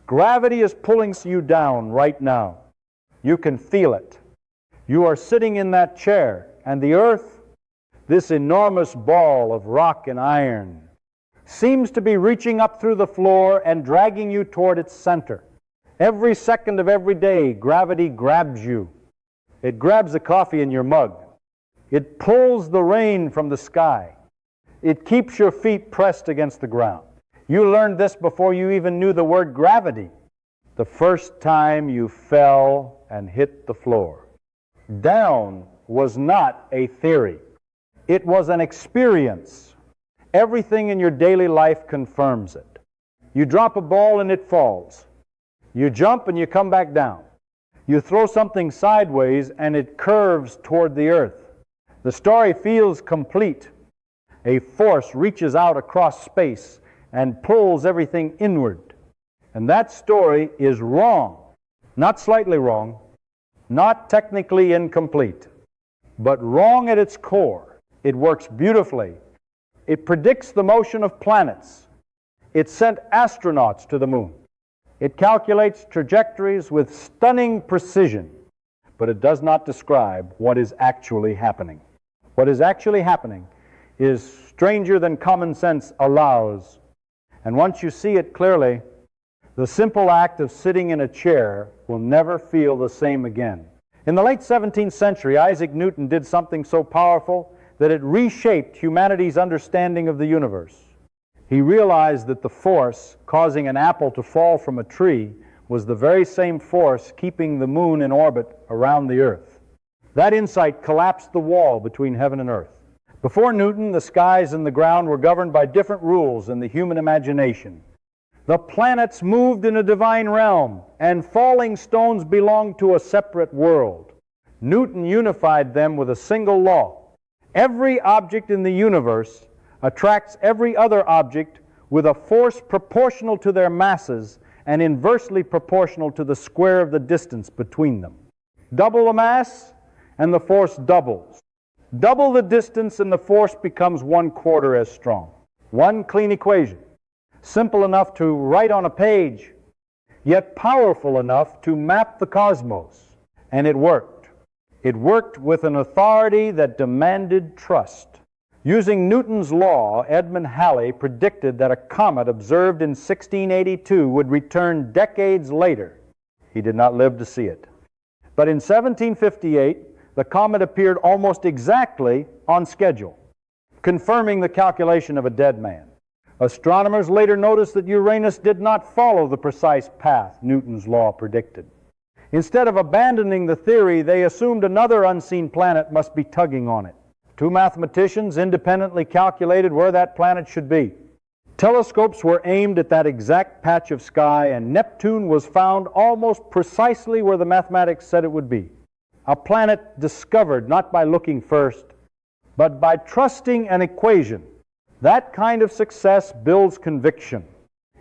Gravity is pulling you down right now. You can feel it. You are sitting in that chair, and the earth, this enormous ball of rock and iron, seems to be reaching up through the floor and dragging you toward its center. Every second of every day, gravity grabs you. It grabs the coffee in your mug. It pulls the rain from the sky. It keeps your feet pressed against the ground. You learned this before you even knew the word gravity, the first time you fell and hit the floor. Down was not a theory. It was an experience. Everything in your daily life confirms it. You drop a ball and it falls. You jump and you come back down. You throw something sideways and it curves toward the earth. The story feels complete. A force reaches out across space and pulls everything inward. And that story is wrong. Not slightly wrong, not technically incomplete, but wrong at its core. It works beautifully. It predicts the motion of planets. It sent astronauts to the moon. It calculates trajectories with stunning precision, but it does not describe what is actually happening. What is actually happening is stranger than common sense allows. And once you see it clearly, the simple act of sitting in a chair will never feel the same again. In the late 17th century, Isaac Newton did something so powerful that it reshaped humanity's understanding of the universe. He realized that the force causing an apple to fall from a tree was the very same force keeping the moon in orbit around the earth. That insight collapsed the wall between heaven and earth. Before Newton, the skies and the ground were governed by different rules in the human imagination. The planets moved in a divine realm, and falling stones belonged to a separate world. Newton unified them with a single law. Every object in the universe attracts every other object with a force proportional to their masses and inversely proportional to the square of the distance between them. Double the mass, and the force doubles. Double the distance, and the force becomes 1/4 as strong. One clean equation, simple enough to write on a page, yet powerful enough to map the cosmos. And it worked. It worked with an authority that demanded trust. Using Newton's law, Edmund Halley predicted that a comet observed in 1682 would return decades later. He did not live to see it. But in 1758, the comet appeared almost exactly on schedule, confirming the calculation of a dead man. Astronomers later noticed that Uranus did not follow the precise path Newton's law predicted. Instead of abandoning the theory, they assumed another unseen planet must be tugging on it. Two mathematicians independently calculated where that planet should be. Telescopes were aimed at that exact patch of sky, and Neptune was found almost precisely where the mathematics said it would be. A planet discovered not by looking first, but by trusting an equation. That kind of success builds conviction.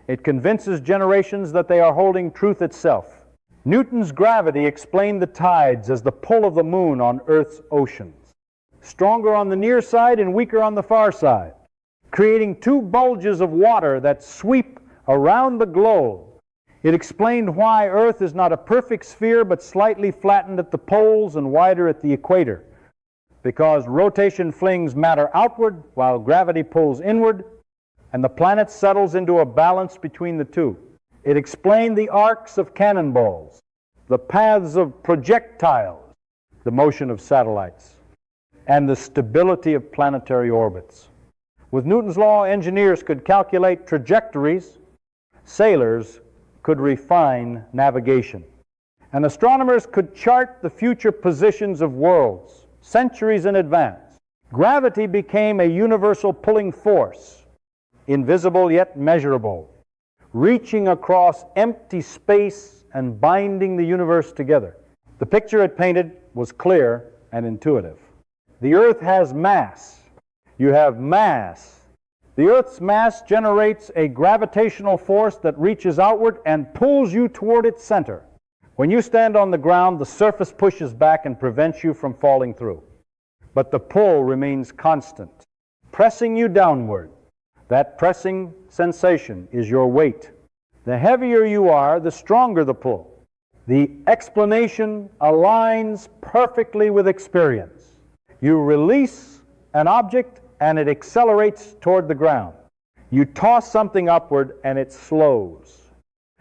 It convinces generations that they are holding truth itself. Newton's gravity explained the tides as the pull of the moon on Earth's oceans, stronger on the near side and weaker on the far side, creating two bulges of water that sweep around the globe. It explained why Earth is not a perfect sphere but slightly flattened at the poles and wider at the equator, because rotation flings matter outward while gravity pulls inward, and the planet settles into a balance between the two. It explained the arcs of cannonballs, the paths of projectiles, the motion of satellites, and the stability of planetary orbits. With Newton's law, engineers could calculate trajectories, sailors could refine navigation, and astronomers could chart the future positions of worlds centuries in advance. Gravity became a universal pulling force, invisible yet measurable, reaching across empty space and binding the universe together. The picture it painted was clear and intuitive. The Earth has mass. You have mass. The Earth's mass generates a gravitational force that reaches outward and pulls you toward its center. When you stand on the ground, the surface pushes back and prevents you from falling through. But the pull remains constant, pressing you downward. That pressing sensation is your weight. The heavier you are, the stronger the pull. The explanation aligns perfectly with experience. You release an object and it accelerates toward the ground. You toss something upward and it slows,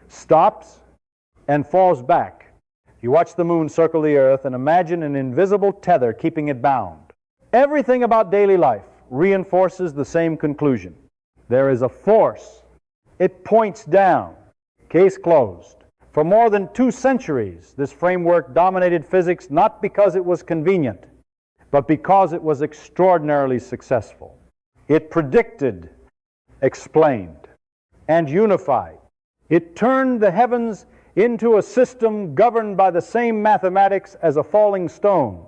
stops, and falls back. You watch the moon circle the earth and imagine an invisible tether keeping it bound. Everything about daily life reinforces the same conclusion. There is a force. It points down. Case closed. For more than 2 centuries, this framework dominated physics not because it was convenient, but because it was extraordinarily successful. It predicted, explained, and unified. It turned the heavens into a system governed by the same mathematics as a falling stone.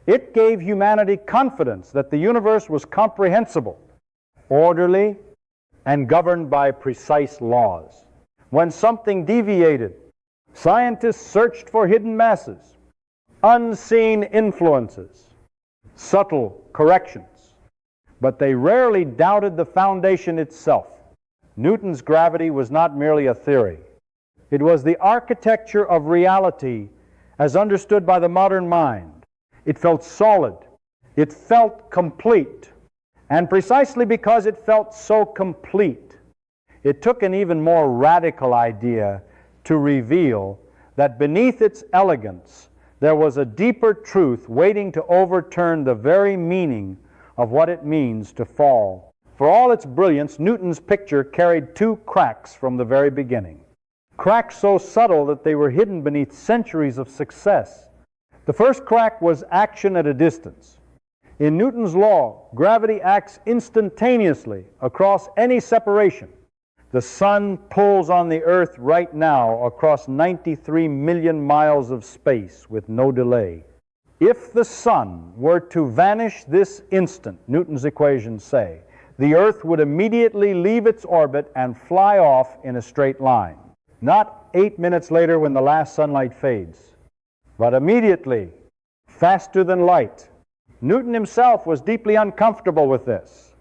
It gave humanity confidence that the universe was comprehensible, orderly, and governed by precise laws. When something deviated, scientists searched for hidden masses, unseen influences, subtle corrections, but they rarely doubted the foundation itself. Newton's gravity was not merely a theory. It was the architecture of reality as understood by the modern mind. It felt solid. It felt complete. And precisely because it felt so complete, it took an even more radical idea to reveal that beneath its elegance there was a deeper truth waiting to overturn the very meaning of what it means to fall. For all its brilliance, Newton's picture carried 2 cracks from the very beginning. Cracks so subtle that they were hidden beneath centuries of success. The first crack was action at a distance. In Newton's law, gravity acts instantaneously across any separation. The sun pulls on the earth right now across 93 million miles of space with no delay. If the sun were to vanish this instant, Newton's equations say, the earth would immediately leave its orbit and fly off in a straight line. Not 8 minutes later when the last sunlight fades, but immediately, faster than light. Newton himself was deeply uncomfortable with this.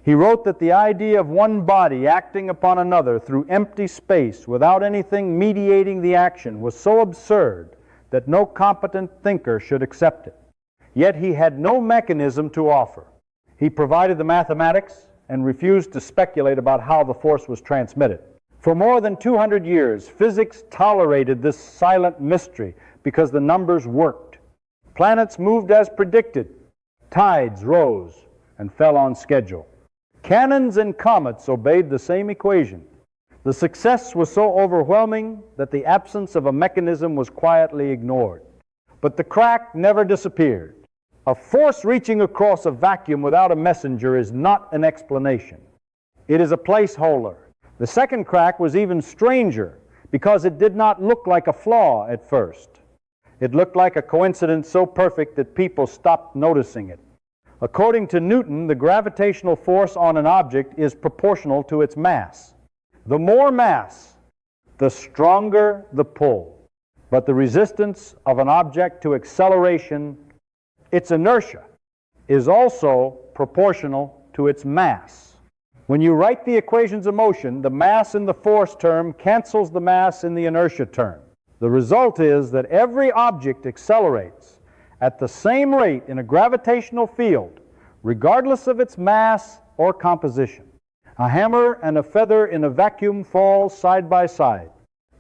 He wrote that the idea of one body acting upon another through empty space without anything mediating the action was so absurd that no competent thinker should accept it. Yet he had no mechanism to offer. He provided the mathematics and refused to speculate about how the force was transmitted. For more than 200 years, physics tolerated this silent mystery because the numbers worked. Planets moved as predicted. Tides rose and fell on schedule. Cannons and comets obeyed the same equation. The success was so overwhelming that the absence of a mechanism was quietly ignored. But the crack never disappeared. A force reaching across a vacuum without a messenger is not an explanation. It is a placeholder. The second crack was even stranger because it did not look like a flaw at first. It looked like a coincidence so perfect that people stopped noticing it. According to Newton, the gravitational force on an object is proportional to its mass. The more mass, the stronger the pull. But the resistance of an object to acceleration, its inertia, is also proportional to its mass. When you write the equations of motion, the mass in the force term cancels the mass in the inertia term. The result is that every object accelerates at the same rate in a gravitational field, regardless of its mass or composition. A hammer and a feather in a vacuum fall side by side.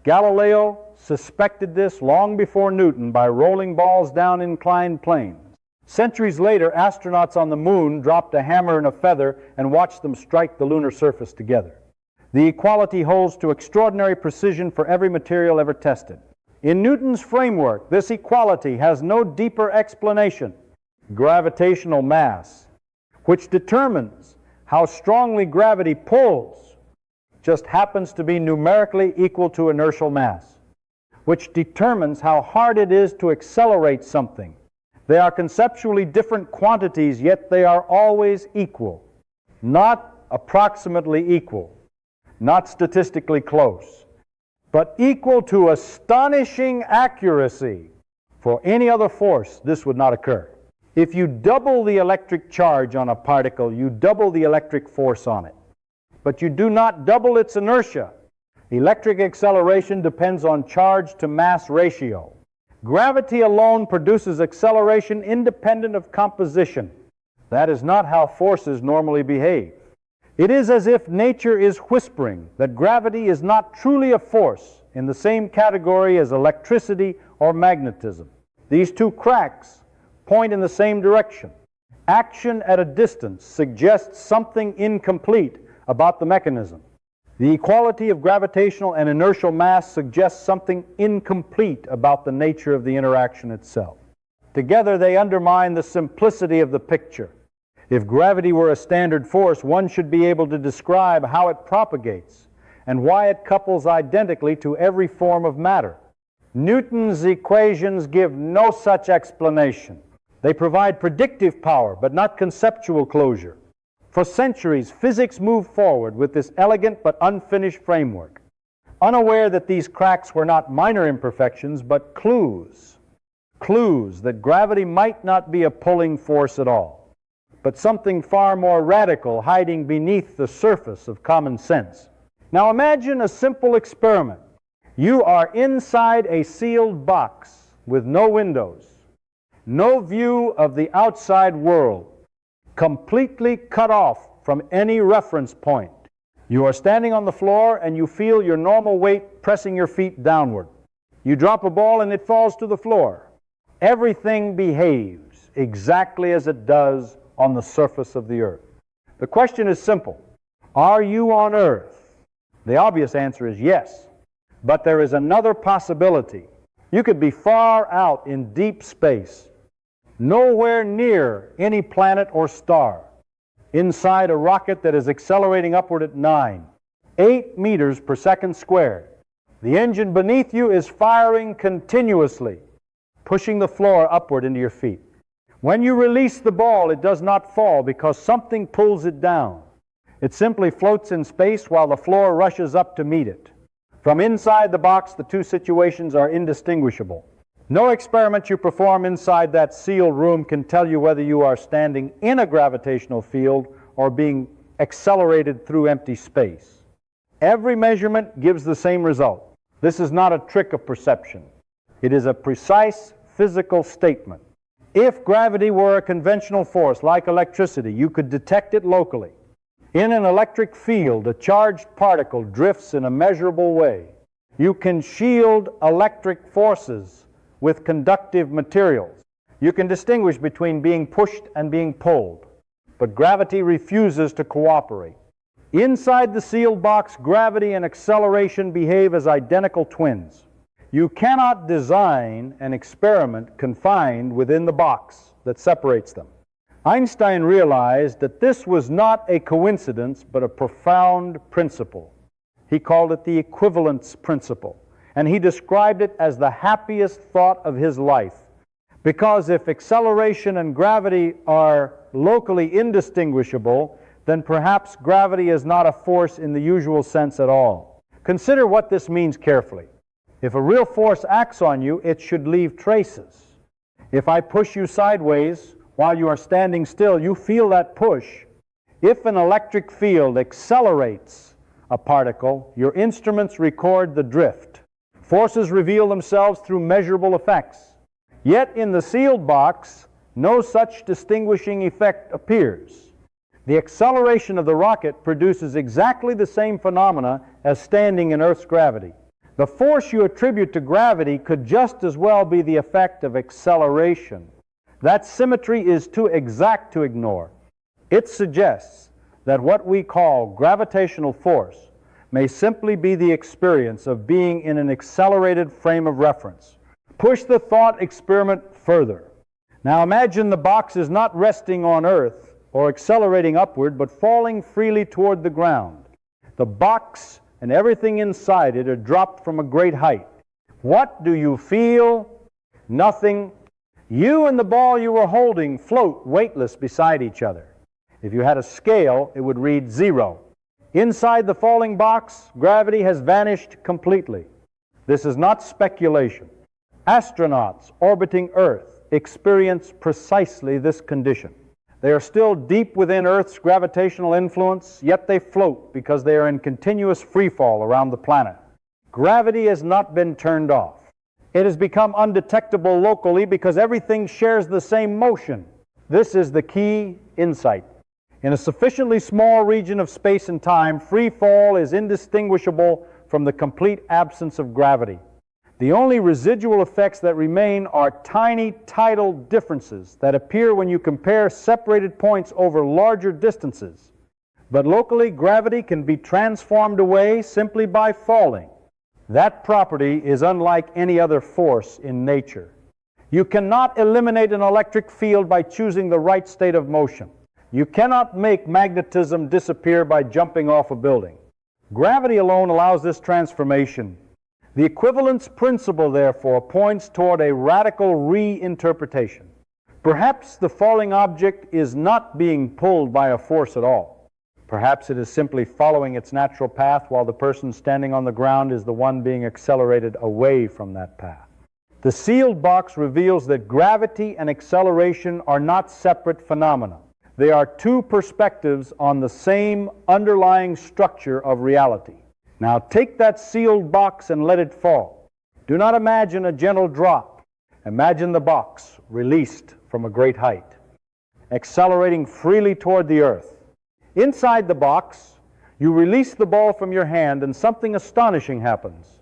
Galileo suspected this long before Newton by rolling balls down inclined planes. Centuries later, astronauts on the moon dropped a hammer and a feather and watched them strike the lunar surface together. The equality holds to extraordinary precision for every material ever tested. In Newton's framework, this equality has no deeper explanation. Gravitational mass, which determines how strongly gravity pulls, just happens to be numerically equal to inertial mass, which determines how hard it is to accelerate something. They are conceptually different quantities, yet they are always equal, not approximately equal, not statistically close, but equal to astonishing accuracy. For any other force, this would not occur. If you double the electric charge on a particle, you double the electric force on it. But you do not double its inertia. Electric acceleration depends on charge to mass ratio. Gravity alone produces acceleration independent of composition. That is not how forces normally behave. It is as if nature is whispering that gravity is not truly a force in the same category as electricity or magnetism. These two cracks point in the same direction. Action at a distance suggests something incomplete about the mechanism. The equality of gravitational and inertial mass suggests something incomplete about the nature of the interaction itself. Together they undermine the simplicity of the picture. If gravity were a standard force, one should be able to describe how it propagates and why it couples identically to every form of matter. Newton's equations give no such explanation. They provide predictive power, but not conceptual closure. For centuries, physics moved forward with this elegant but unfinished framework, unaware that these cracks were not minor imperfections, but clues that gravity might not be a pulling force at all, but something far more radical hiding beneath the surface of common sense. Now imagine a simple experiment. You are inside a sealed box with no windows, no view of the outside world, completely cut off from any reference point. You are standing on the floor and you feel your normal weight pressing your feet downward. You drop a ball and it falls to the floor. Everything behaves exactly as it does on the surface of the earth. The question is simple. Are you on earth? The obvious answer is yes. But there is another possibility. You could be far out in deep space, nowhere near any planet or star, inside a rocket that is accelerating upward at 8 meters per second squared. The engine beneath you is firing continuously, pushing the floor upward into your feet. When you release the ball, it does not fall because something pulls it down. It simply floats in space while the floor rushes up to meet it. From inside the box, the two situations are indistinguishable. No experiment you perform inside that sealed room can tell you whether you are standing in a gravitational field or being accelerated through empty space. Every measurement gives the same result. This is not a trick of perception. It is a precise physical statement. If gravity were a conventional force like electricity, you could detect it locally. In an electric field, a charged particle drifts in a measurable way. You can shield electric forces with conductive materials. You can distinguish between being pushed and being pulled, but gravity refuses to cooperate. Inside the sealed box, gravity and acceleration behave as identical twins. You cannot design an experiment confined within the box that separates them. Einstein realized that this was not a coincidence, but a profound principle. He called it the equivalence principle, and he described it as the happiest thought of his life. Because if acceleration and gravity are locally indistinguishable, then perhaps gravity is not a force in the usual sense at all. Consider what this means carefully. If a real force acts on you, it should leave traces. If I push you sideways while you are standing still, you feel that push. If an electric field accelerates a particle, your instruments record the drift. Forces reveal themselves through measurable effects. Yet in the sealed box, no such distinguishing effect appears. The acceleration of the rocket produces exactly the same phenomena as standing in Earth's gravity. The force you attribute to gravity could just as well be the effect of acceleration. That symmetry is too exact to ignore. It suggests that what we call gravitational force may simply be the experience of being in an accelerated frame of reference. Push the thought experiment further. Now imagine the box is not resting on Earth or accelerating upward, but falling freely toward the ground. The box and everything inside it are dropped from a great height. What do you feel? Nothing. You and the ball you were holding float weightless beside each other. If you had a scale, it would read 0. Inside the falling box, gravity has vanished completely. This is not speculation. Astronauts orbiting Earth experience precisely this condition. They are still deep within Earth's gravitational influence, yet they float because they are in continuous freefall around the planet. Gravity has not been turned off. It has become undetectable locally because everything shares the same motion. This is the key insight. In a sufficiently small region of space and time, free fall is indistinguishable from the complete absence of gravity. The only residual effects that remain are tiny tidal differences that appear when you compare separated points over larger distances. But locally, gravity can be transformed away simply by falling. That property is unlike any other force in nature. You cannot eliminate an electric field by choosing the right state of motion. You cannot make magnetism disappear by jumping off a building. Gravity alone allows this transformation. The equivalence principle, therefore, points toward a radical reinterpretation. Perhaps the falling object is not being pulled by a force at all. Perhaps it is simply following its natural path while the person standing on the ground is the one being accelerated away from that path. The sealed box reveals that gravity and acceleration are not separate phenomena. They are two perspectives on the same underlying structure of reality. Now take that sealed box and let it fall. Do not imagine a gentle drop. Imagine the box released from a great height, accelerating freely toward the earth. Inside the box, you release the ball from your hand and something astonishing happens.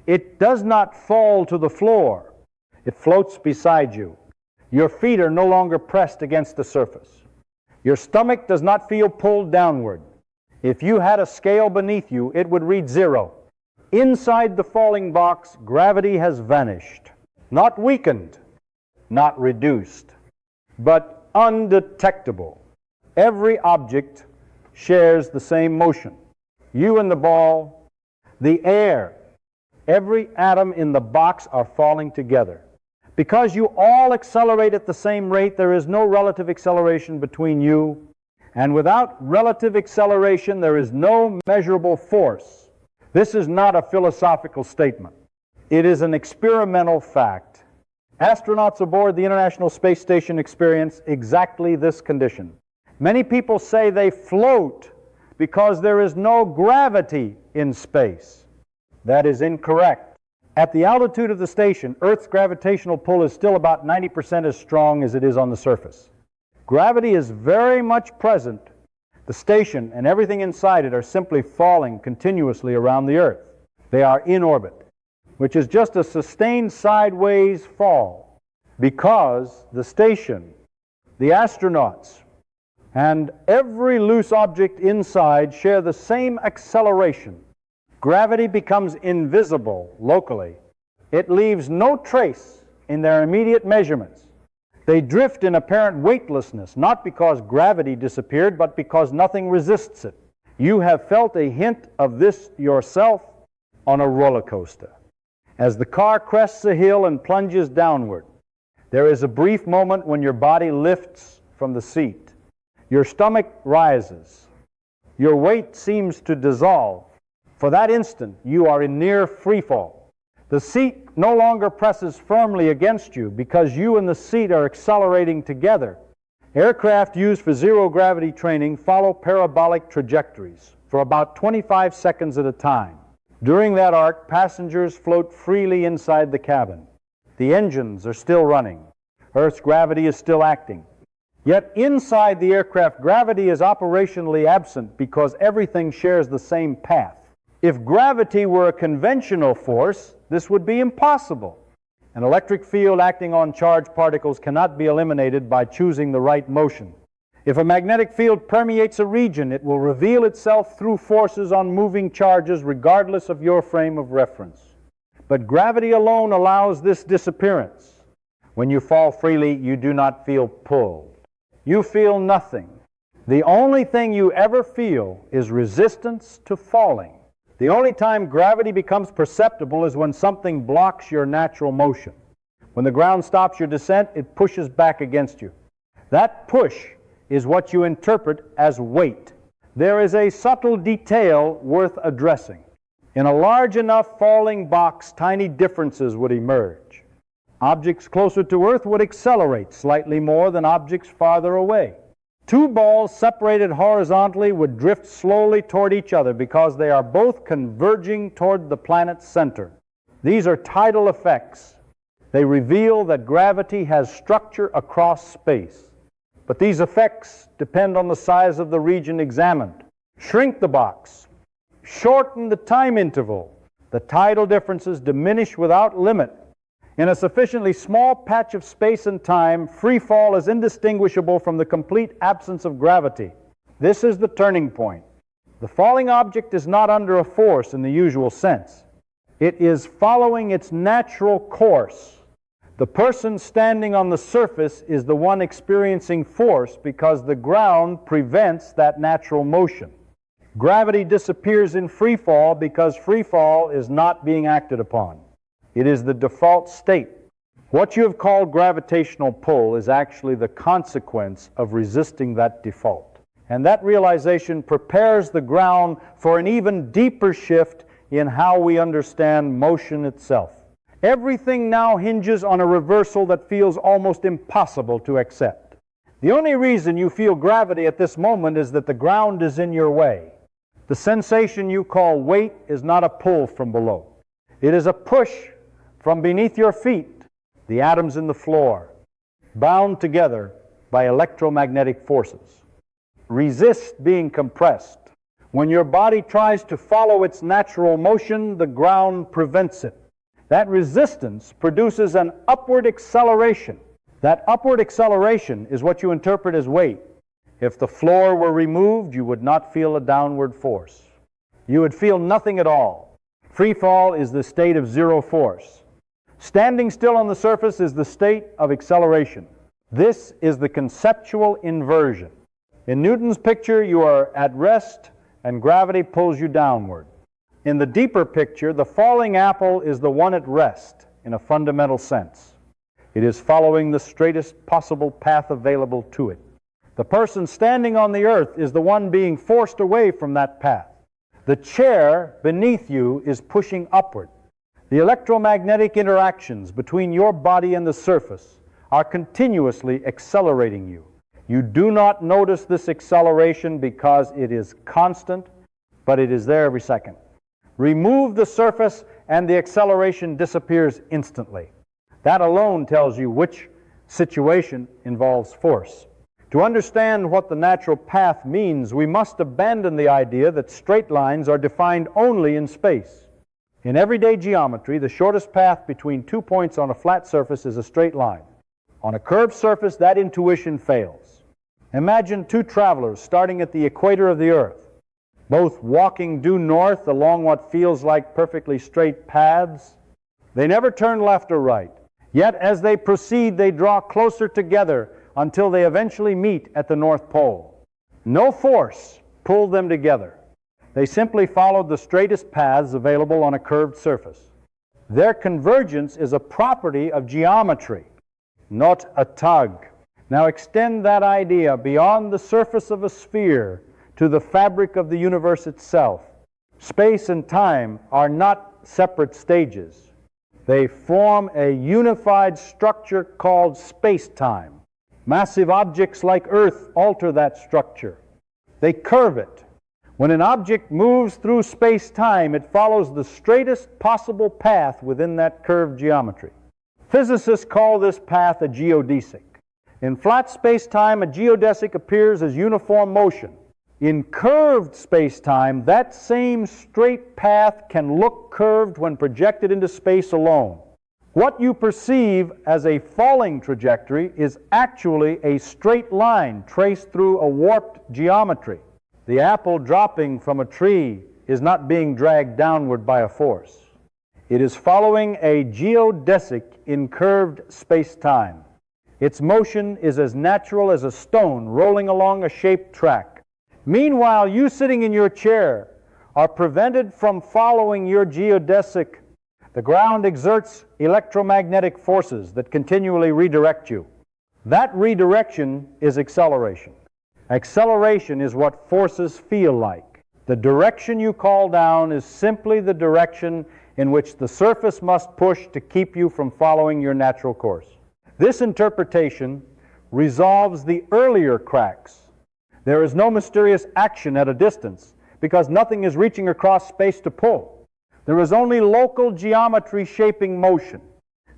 It does not fall to the floor. It floats beside you. Your feet are no longer pressed against the surface. Your stomach does not feel pulled downward. If you had a scale beneath you, it would read 0. Inside the falling box, gravity has vanished. Not weakened, not reduced, but undetectable. Every object shares the same motion. You and the ball, the air, every atom in the box are falling together. Because you all accelerate at the same rate, there is no relative acceleration between you, and without relative acceleration, there is no measurable force. This is not a philosophical statement. It is an experimental fact. Astronauts aboard the International Space Station experience exactly this condition. Many people say they float because there is no gravity in space. That is incorrect. At the altitude of the station, Earth's gravitational pull is still about 90% as strong as it is on the surface. Gravity is very much present. The station and everything inside it are simply falling continuously around the Earth. They are in orbit, which is just a sustained sideways fall, because the station, the astronauts, and every loose object inside share the same acceleration. Gravity becomes invisible locally. It leaves no trace in their immediate measurements. They drift in apparent weightlessness, not because gravity disappeared, but because nothing resists it. You have felt a hint of this yourself on a roller coaster. As the car crests a hill and plunges downward, there is a brief moment when your body lifts from the seat. Your stomach rises. Your weight seems to dissolve. For that instant, you are in near free fall. The seat no longer presses firmly against you because you and the seat are accelerating together. Aircraft used for zero-gravity training follow parabolic trajectories for about 25 seconds at a time. During that arc, passengers float freely inside the cabin. The engines are still running. Earth's gravity is still acting. Yet inside the aircraft, gravity is operationally absent because everything shares the same path. If gravity were a conventional force, this would be impossible. An electric field acting on charged particles cannot be eliminated by choosing the right motion. If a magnetic field permeates a region, it will reveal itself through forces on moving charges regardless of your frame of reference. But gravity alone allows this disappearance. When you fall freely, you do not feel pulled. You feel nothing. The only thing you ever feel is resistance to falling. The only time gravity becomes perceptible is when something blocks your natural motion. When the ground stops your descent, it pushes back against you. That push is what you interpret as weight. There is a subtle detail worth addressing. In a large enough falling box, tiny differences would emerge. Objects closer to Earth would accelerate slightly more than objects farther away. Two balls separated horizontally would drift slowly toward each other because they are both converging toward the planet's center. These are tidal effects. They reveal that gravity has structure across space. But these effects depend on the size of the region examined. Shrink the box, shorten the time interval. The tidal differences diminish without limit. In a sufficiently small patch of space and time, free fall is indistinguishable from the complete absence of gravity. This is the turning point. The falling object is not under a force in the usual sense. It is following its natural course. The person standing on the surface is the one experiencing force because the ground prevents that natural motion. Gravity disappears in free fall because free fall is not being acted upon. It is the default state. What you have called gravitational pull is actually the consequence of resisting that default. And that realization prepares the ground for an even deeper shift in how we understand motion itself. Everything now hinges on a reversal that feels almost impossible to accept. The only reason you feel gravity at this moment is that the ground is in your way. The sensation you call weight is not a pull from below. It is a push from beneath your feet, the atoms in the floor, bound together by electromagnetic forces. Resist being compressed. When your body tries to follow its natural motion, the ground prevents it. That resistance produces an upward acceleration. That upward acceleration is what you interpret as weight. If the floor were removed, you would not feel a downward force. You would feel nothing at all. Free fall is the state of zero force. Standing still on the surface is the state of acceleration. This is the conceptual inversion. In Newton's picture, you are at rest and gravity pulls you downward. In the deeper picture, the falling apple is the one at rest in a fundamental sense. It is following the straightest possible path available to it. The person standing on the earth is the one being forced away from that path. The chair beneath you is pushing upward. The electromagnetic interactions between your body and the surface are continuously accelerating you. You do not notice this acceleration because it is constant, but it is there every second. Remove the surface and the acceleration disappears instantly. That alone tells you which situation involves force. To understand what the natural path means, we must abandon the idea that straight lines are defined only in space. In everyday geometry, the shortest path between 2 points on a flat surface is a straight line. On a curved surface, that intuition fails. Imagine two travelers starting at the equator of the Earth, both walking due north along what feels like perfectly straight paths. They never turn left or right. Yet as they proceed, they draw closer together until they eventually meet at the North Pole. No force pulled them together. They simply followed the straightest paths available on a curved surface. Their convergence is a property of geometry, not a tug. Now extend that idea beyond the surface of a sphere to the fabric of the universe itself. Space and time are not separate stages. They form a unified structure called spacetime. Massive objects like Earth alter that structure. They curve it. When an object moves through space-time, it follows the straightest possible path within that curved geometry. Physicists call this path a geodesic. In flat space-time, a geodesic appears as uniform motion. In curved space-time, that same straight path can look curved when projected into space alone. What you perceive as a falling trajectory is actually a straight line traced through a warped geometry. The apple dropping from a tree is not being dragged downward by a force. It is following a geodesic in curved space-time. Its motion is as natural as a stone rolling along a shaped track. Meanwhile, you sitting in your chair are prevented from following your geodesic. The ground exerts electromagnetic forces that continually redirect you. That redirection is acceleration. Acceleration is what forces feel like. The direction you call down is simply the direction in which the surface must push to keep you from following your natural course. This interpretation resolves the earlier cracks There is no mysterious action at a distance because nothing is reaching across space to pull. There is only local geometry shaping motion.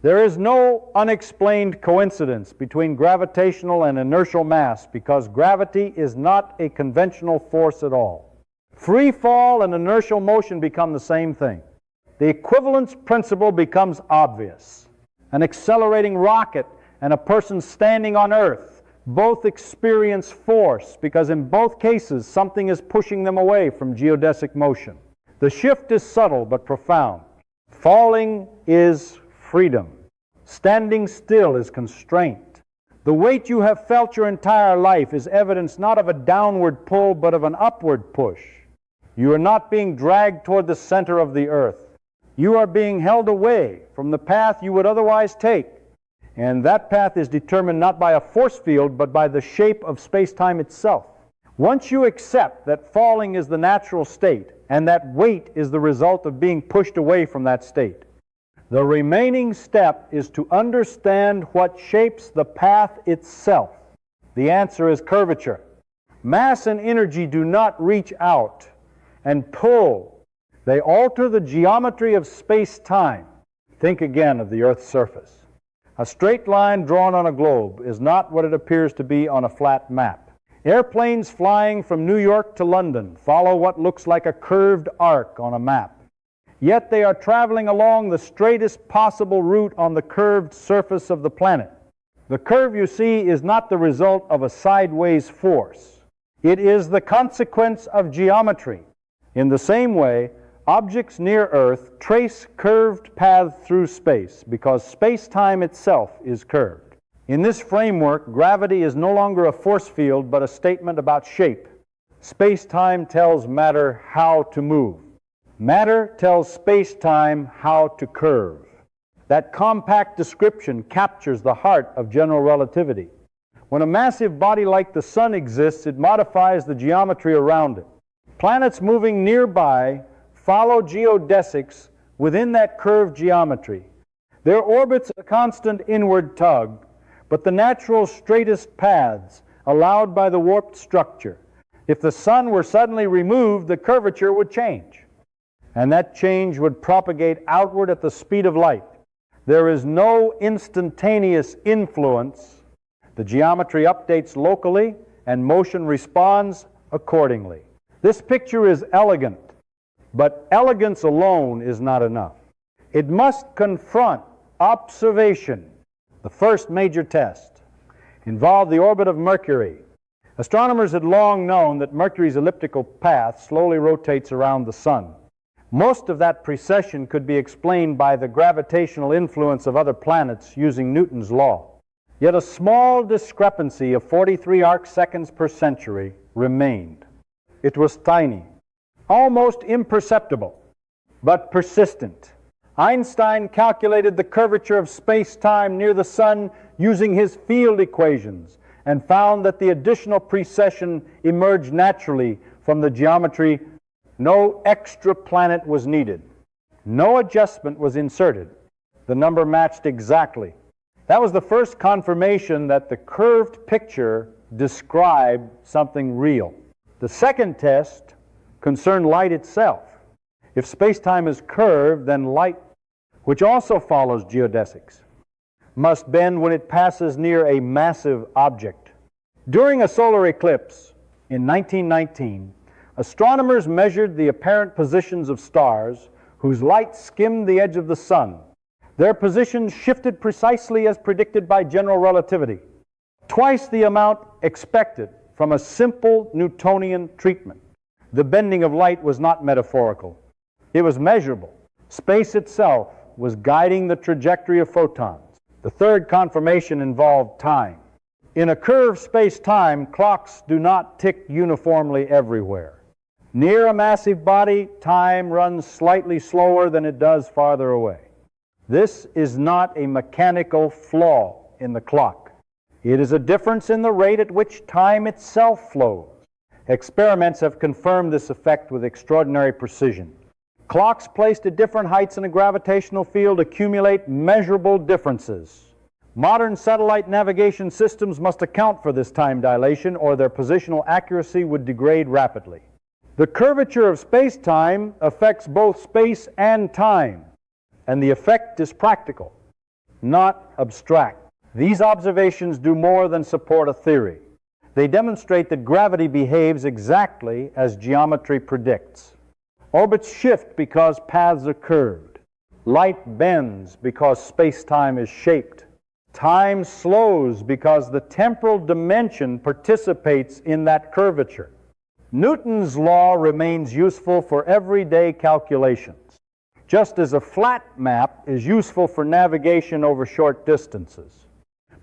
There is no unexplained coincidence between gravitational and inertial mass because gravity is not a conventional force at all. Free fall and inertial motion become the same thing. The equivalence principle becomes obvious. An accelerating rocket and a person standing on Earth both experience force because in both cases something is pushing them away from geodesic motion. The shift is subtle but profound. Falling is freedom. Standing still is constraint. The weight you have felt your entire life is evidence not of a downward pull but of an upward push. You are not being dragged toward the center of the earth. You are being held away from the path you would otherwise take. And that path is determined not by a force field but by the shape of space-time itself. Once you accept that falling is the natural state and that weight is the result of being pushed away from that state, the remaining step is to understand what shapes the path itself. The answer is curvature. Mass and energy do not reach out and pull. They alter the geometry of space-time. Think again of the Earth's surface. A straight line drawn on a globe is not what it appears to be on a flat map. Airplanes flying from New York to London follow what looks like a curved arc on a map. Yet they are traveling along the straightest possible route on the curved surface of the planet. The curve you see is not the result of a sideways force. It is the consequence of geometry. In the same way, objects near Earth trace curved paths through space because space-time itself is curved. In this framework, gravity is no longer a force field but a statement about shape. Space-time tells matter how to move. Matter tells space-time how to curve. That compact description captures the heart of general relativity. When a massive body like the Sun exists, it modifies the geometry around it. Planets moving nearby follow geodesics within that curved geometry. Their orbits are a constant inward tug, but the natural straightest paths allowed by the warped structure. If the Sun were suddenly removed, the curvature would change, and that change would propagate outward at the speed of light. There is no instantaneous influence. The geometry updates locally, and motion responds accordingly. This picture is elegant, but elegance alone is not enough. It must confront observation. The first major test involved the orbit of Mercury. Astronomers had long known that Mercury's elliptical path slowly rotates around the Sun. Most of that precession could be explained by the gravitational influence of other planets using Newton's law. Yet a small discrepancy of 43 arcseconds per century remained. It was tiny, almost imperceptible, but persistent. Einstein calculated the curvature of space-time near the Sun using his field equations and found that the additional precession emerged naturally from the geometry. No extra planet was needed. No adjustment was inserted. The number matched exactly. That was the first confirmation that the curved picture described something real. The second test concerned light itself. If space-time is curved, then light, which also follows geodesics, must bend when it passes near a massive object. During a solar eclipse in 1919, astronomers measured the apparent positions of stars whose light skimmed the edge of the Sun. Their positions shifted precisely as predicted by general relativity, twice the amount expected from a simple Newtonian treatment. The bending of light was not metaphorical. It was measurable. Space itself was guiding the trajectory of photons. The third confirmation involved time. In a curved space-time, clocks do not tick uniformly everywhere. Near a massive body, time runs slightly slower than it does farther away. This is not a mechanical flaw in the clock. It is a difference in the rate at which time itself flows. Experiments have confirmed this effect with extraordinary precision. Clocks placed at different heights in a gravitational field accumulate measurable differences. Modern satellite navigation systems must account for this time dilation, or their positional accuracy would degrade rapidly. The curvature of space-time affects both space and time, and the effect is practical, not abstract. These observations do more than support a theory. They demonstrate that gravity behaves exactly as geometry predicts. Orbits shift because paths are curved. Light bends because space-time is shaped. Time slows because the temporal dimension participates in that curvature. Newton's law remains useful for everyday calculations, just as a flat map is useful for navigation over short distances.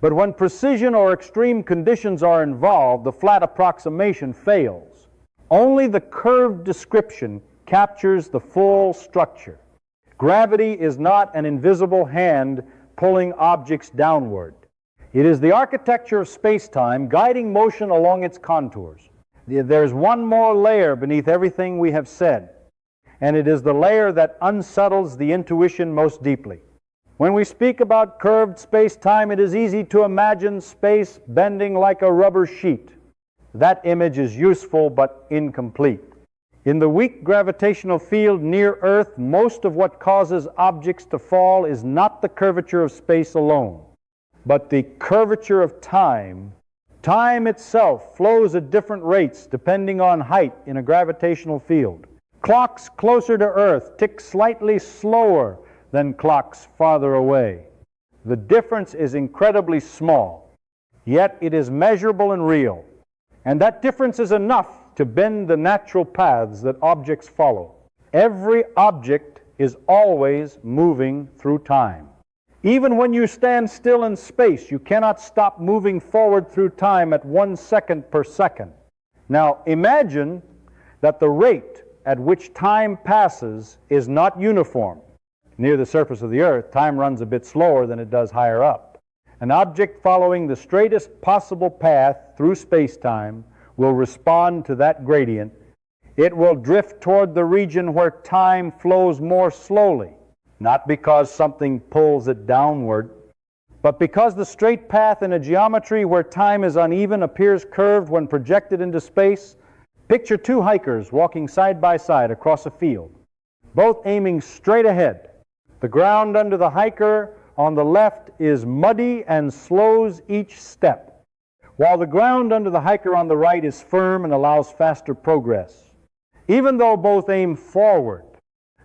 But when precision or extreme conditions are involved, the flat approximation fails. Only the curved description captures the full structure. Gravity is not an invisible hand pulling objects downward. It is the architecture of space-time guiding motion along its contours. There's one more layer beneath everything we have said, and it is the layer that unsettles the intuition most deeply. When we speak about curved space-time, it is easy to imagine space bending like a rubber sheet. That image is useful but incomplete. In the weak gravitational field near Earth, most of what causes objects to fall is not the curvature of space alone, but the curvature of time. Time itself flows at different rates depending on height in a gravitational field. Clocks closer to Earth tick slightly slower than clocks farther away. The difference is incredibly small, yet it is measurable and real. And that difference is enough to bend the natural paths that objects follow. Every object is always moving through time. Even when you stand still in space, you cannot stop moving forward through time at 1 second per second. Now imagine that the rate at which time passes is not uniform. Near the surface of the Earth, time runs a bit slower than it does higher up. An object following the straightest possible path through space-time will respond to that gradient. It will drift toward the region where time flows more slowly, not because something pulls it downward, but because the straight path in a geometry where time is uneven appears curved when projected into space. Picture two hikers walking side by side across a field, both aiming straight ahead. The ground under the hiker on the left is muddy and slows each step, while the ground under the hiker on the right is firm and allows faster progress. Even though both aim forward,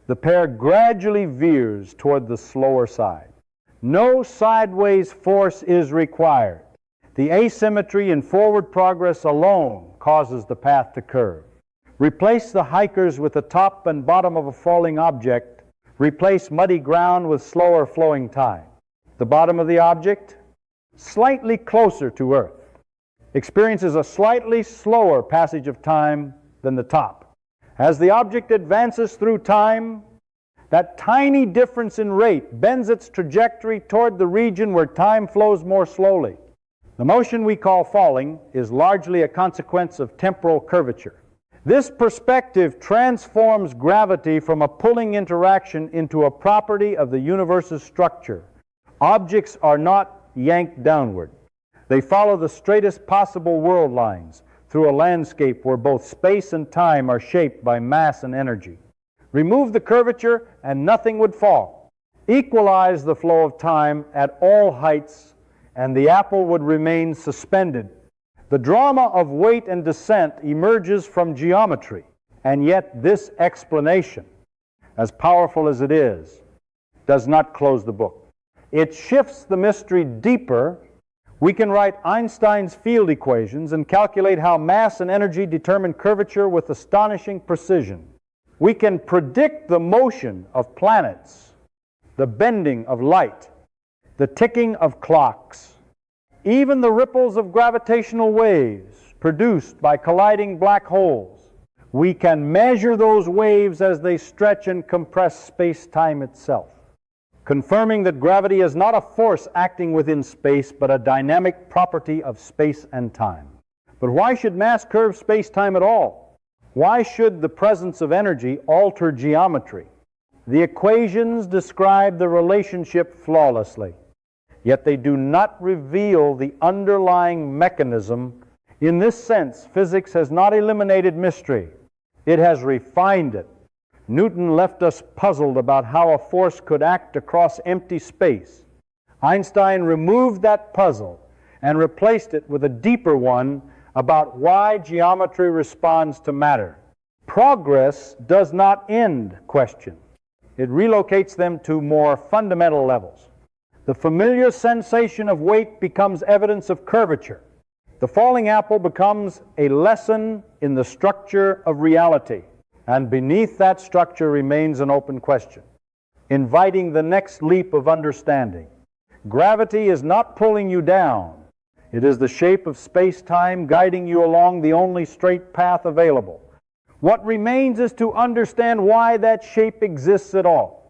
the pair gradually veers toward the slower side. No sideways force is required. The asymmetry in forward progress alone causes the path to curve. Replace the hikers with the top and bottom of a falling object. Replace muddy ground with slower flowing time. The bottom of the object, slightly closer to Earth, experiences a slightly slower passage of time than the top. As the object advances through time, that tiny difference in rate bends its trajectory toward the region where time flows more slowly. The motion we call falling is largely a consequence of temporal curvature. This perspective transforms gravity from a pulling interaction into a property of the universe's structure. Objects are not yanked downward. They follow the straightest possible world lines through a landscape where both space and time are shaped by mass and energy. Remove the curvature and nothing would fall. Equalize the flow of time at all heights and the apple would remain suspended. The drama of weight and descent emerges from geometry, and yet this explanation, as powerful as it is, does not close the book. It shifts the mystery deeper. We can write Einstein's field equations and calculate how mass and energy determine curvature with astonishing precision. We can predict the motion of planets, the bending of light, the ticking of clocks, even the ripples of gravitational waves produced by colliding black holes. We can measure those waves as they stretch and compress space-time itself, confirming that gravity is not a force acting within space, but a dynamic property of space and time. But why should mass curve space-time at all? Why should the presence of energy alter geometry? The equations describe the relationship flawlessly. yet they do not reveal the underlying mechanism. In this sense, physics has not eliminated mystery. It has refined it. Newton left us puzzled about how a force could act across empty space. Einstein removed that puzzle and replaced it with a deeper one about why geometry responds to matter. Progress does not end questions. It relocates them to more fundamental levels. The familiar sensation of weight becomes evidence of curvature. The falling apple becomes a lesson in the structure of reality, and beneath that structure remains an open question, inviting the next leap of understanding. Gravity is not pulling you down. It is the shape of space-time guiding you along the only straight path available. What remains is to understand why that shape exists at all.